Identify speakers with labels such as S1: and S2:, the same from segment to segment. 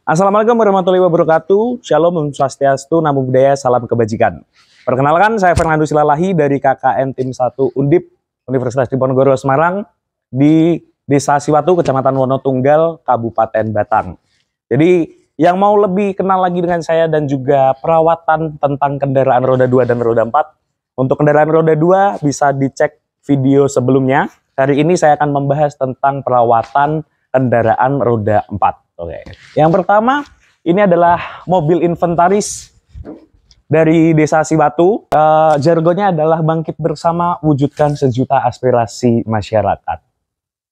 S1: Assalamualaikum warahmatullahi wabarakatuh. Shalom, Om Swastiastu, Namo Buddhaya, salam kebajikan. Perkenalkan, saya Fernando Silalahi dari KKN Tim 1 Undip Universitas Diponegoro Semarang di Desa Siwatu, Kecamatan Wonotunggal, Kabupaten Batang. Jadi yang mau lebih kenal lagi dengan saya dan juga perawatan tentang kendaraan roda 2 dan roda 4, untuk kendaraan roda 2 bisa dicek video sebelumnya. Hari ini saya akan membahas tentang perawatan kendaraan roda 4. Oke. Yang pertama, ini adalah mobil inventaris dari Desa Siwatu. Jargonnya adalah bangkit bersama, wujudkan sejuta aspirasi masyarakat.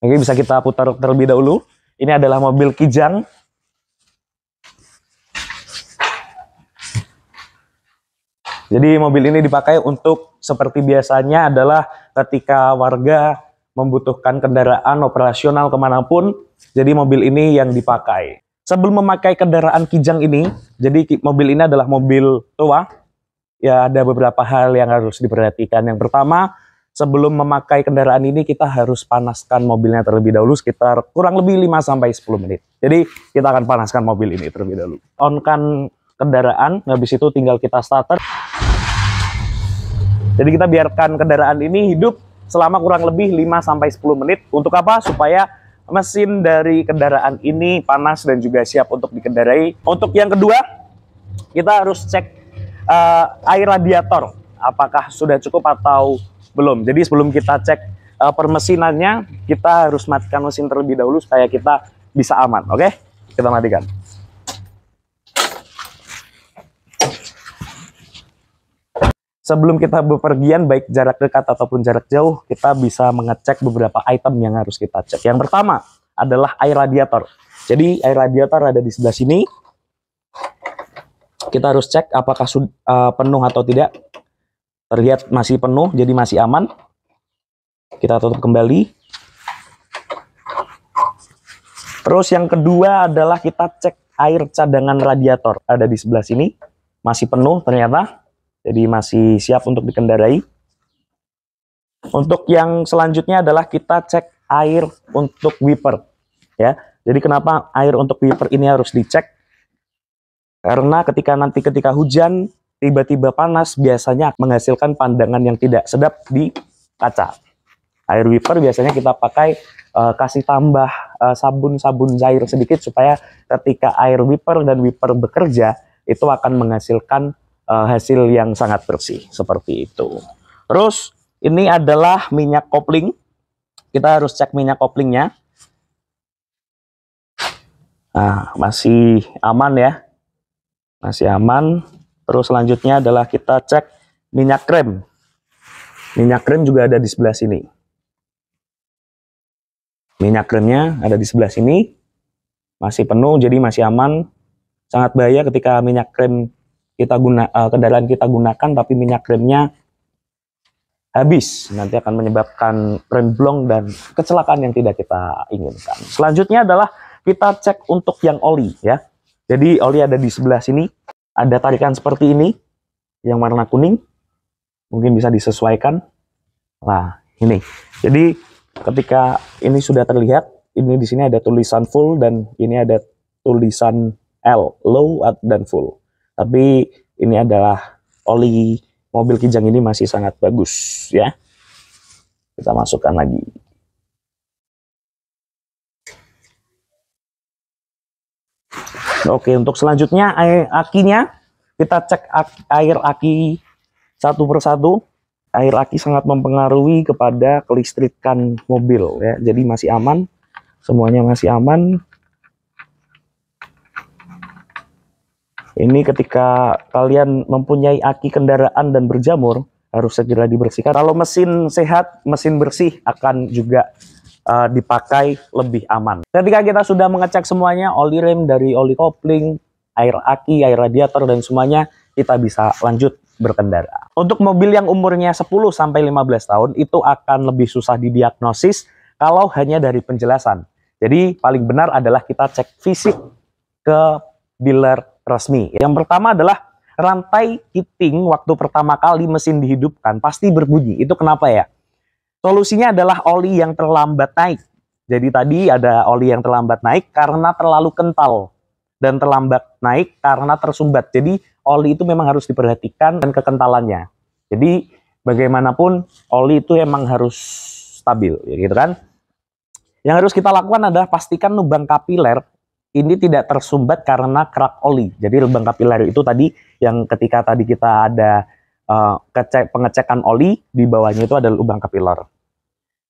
S1: Oke, bisa kita putar terlebih dahulu. Ini adalah mobil Kijang. Jadi mobil ini dipakai untuk seperti biasanya adalah ketika warga membutuhkan kendaraan operasional kemanapun, jadi mobil ini yang dipakai. Sebelum memakai kendaraan Kijang ini, jadi mobil ini adalah mobil tua, ya ada beberapa hal yang harus diperhatikan. Yang pertama, sebelum memakai kendaraan ini kita harus panaskan mobilnya terlebih dahulu sekitar kurang lebih 5-10 menit. Jadi kita akan panaskan mobil ini terlebih dahulu. On-kan kendaraan, habis itu tinggal kita starter. Jadi kita biarkan kendaraan ini hidup selama kurang lebih 5-10 menit. Untuk apa? Supaya mesin dari kendaraan ini panas dan juga siap untuk dikendarai. Untuk yang kedua, kita harus cek air radiator. Apakah sudah cukup atau belum. Jadi sebelum kita cek permesinannya, kita harus matikan mesin terlebih dahulu supaya kita bisa aman. Oke? Kita matikan. Sebelum kita bepergian, baik jarak dekat ataupun jarak jauh, kita bisa mengecek beberapa item yang harus kita cek. Yang pertama adalah air radiator. Jadi air radiator ada di sebelah sini. Kita harus cek apakah penuh atau tidak. Terlihat masih penuh, jadi masih aman. Kita tutup kembali. Terus yang kedua adalah kita cek air cadangan radiator. Ada di sebelah sini. Masih penuh ternyata. Jadi masih siap untuk dikendarai. Untuk yang selanjutnya adalah kita cek air untuk wiper. Ya, jadi kenapa air untuk wiper ini harus dicek? Karena ketika hujan tiba-tiba panas biasanya menghasilkan pandangan yang tidak sedap di kaca. Air wiper biasanya kita pakai kasih tambah sabun cair sedikit supaya ketika air wiper dan wiper bekerja itu akan menghasilkan hasil yang sangat bersih seperti itu. Terus ini adalah minyak kopling. Kita harus cek minyak koplingnya. Nah, masih aman ya. Masih aman. Terus selanjutnya adalah kita cek minyak rem. Minyak rem juga ada di sebelah sini. Minyak remnya ada di sebelah sini. Masih penuh, jadi masih aman. Sangat bahaya ketika minyak rem kendaraan kita gunakan tapi minyak remnya habis, nanti akan menyebabkan rem blong dan kecelakaan yang tidak kita inginkan. Selanjutnya adalah kita cek untuk yang oli ya. Jadi oli ada di sebelah sini, ada tarikan seperti ini yang warna kuning, mungkin bisa disesuaikan. Nah ini, jadi ketika ini sudah terlihat, ini di sini ada tulisan full dan ini ada tulisan L, low dan full. Tapi ini adalah oli mobil Kijang ini masih sangat bagus ya. Kita masukkan lagi. Oke, untuk selanjutnya akinya kita cek air aki satu persatu. Air aki sangat mempengaruhi kepada kelistrikan mobil ya. Jadi masih aman. Semuanya masih aman. Ini ketika kalian mempunyai aki kendaraan dan berjamur, harus segera dibersihkan. Kalau mesin sehat, mesin bersih akan juga dipakai lebih aman. Ketika kita sudah mengecek semuanya, oli rem dari oli kopling, air aki, air radiator, dan semuanya, kita bisa lanjut berkendara. Untuk mobil yang umurnya 10-15 tahun, itu akan lebih susah didiagnosis kalau hanya dari penjelasan. Jadi paling benar adalah kita cek fisik ke dealer resmi. Yang pertama adalah rantai heating waktu pertama kali mesin dihidupkan pasti berbunyi. Itu kenapa ya? Solusinya adalah oli yang terlambat naik. Jadi tadi ada oli yang terlambat naik karena terlalu kental. dan terlambat naik karena tersumbat. Jadi oli itu memang harus diperhatikan dan kekentalannya. Jadi bagaimanapun oli itu emang harus stabil, ya gitu kan. Yang harus kita lakukan adalah pastikan lubang kapiler ini tidak tersumbat karena kerak oli. Jadi lubang kapiler itu tadi yang ketika tadi kita ada pengecekan oli, di bawahnya itu ada lubang kapiler.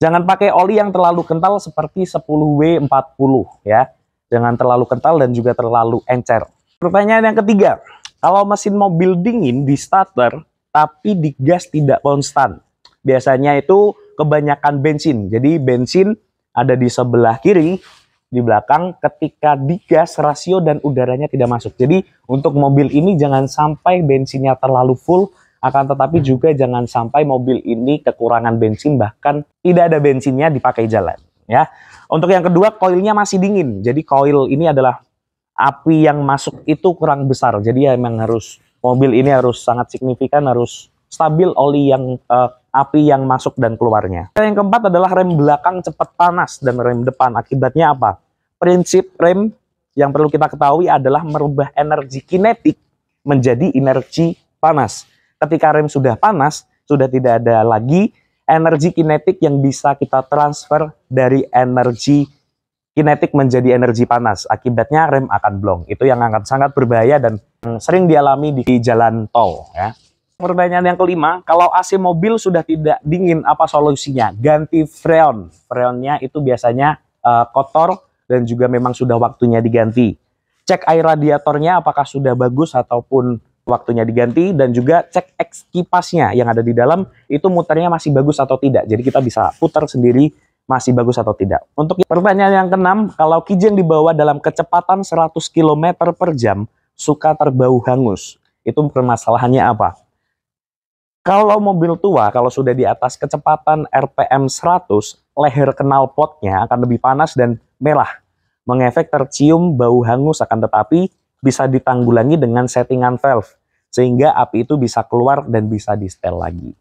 S1: Jangan pakai oli yang terlalu kental seperti 10W40 ya. Jangan terlalu kental dan juga terlalu encer. Pertanyaan yang ketiga, kalau mesin mobil dingin di starter tapi di gas tidak konstan, biasanya itu kebanyakan bensin. Jadi bensin ada di sebelah kiri, di belakang. Ketika digas rasio dan udaranya tidak masuk. Jadi untuk mobil ini jangan sampai bensinnya terlalu full, akan tetapi juga jangan sampai mobil ini kekurangan bensin, bahkan tidak ada bensinnya dipakai jalan ya. Untuk yang kedua, koilnya masih dingin. Jadi koil ini adalah api yang masuk itu kurang besar. Jadi ya memang harus mobil ini harus sangat signifikan, harus stabil oli yang api yang masuk dan keluarnya. Yang keempat adalah rem belakang cepat panas dan rem depan. Akibatnya apa? Prinsip rem yang perlu kita ketahui adalah merubah energi kinetik menjadi energi panas. Ketika rem sudah panas, sudah tidak ada lagi energi kinetik yang bisa kita transfer dari energi kinetik menjadi energi panas. Akibatnya rem akan blong. Itu yang akan sangat berbahaya dan sering dialami di jalan tol ya. Pertanyaan yang kelima, kalau AC mobil sudah tidak dingin, apa solusinya? Ganti freon. Freonnya itu biasanya kotor dan juga memang sudah waktunya diganti. Cek air radiatornya apakah sudah bagus ataupun waktunya diganti, dan juga cek eks kipasnya yang ada di dalam itu muternya masih bagus atau tidak. Jadi kita bisa putar sendiri masih bagus atau tidak. Untuk pertanyaan yang keenam, kalau kijang dibawa dalam kecepatan 100 km per jam suka terbau hangus. Itu permasalahannya apa? Kalau mobil tua, kalau sudah di atas kecepatan RPM 100, leher knalpotnya akan lebih panas dan merah, mengefek tercium bau hangus, akan tetapi bisa ditanggulangi dengan settingan valve, sehingga api itu bisa keluar dan bisa di-setel lagi.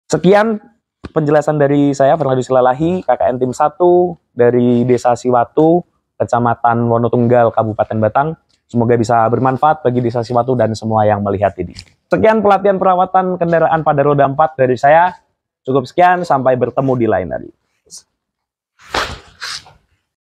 S1: Sekian penjelasan dari saya, Fernandus Silalahi, KKN Tim 1 dari Desa Siwatu, Kecamatan Wonotunggal, Kabupaten Batang. Semoga bisa bermanfaat bagi Desa Siwatu dan semua yang melihat ini. Sekian pelatihan perawatan kendaraan pada roda 4 dari saya. Cukup sekian, sampai bertemu di lain hari.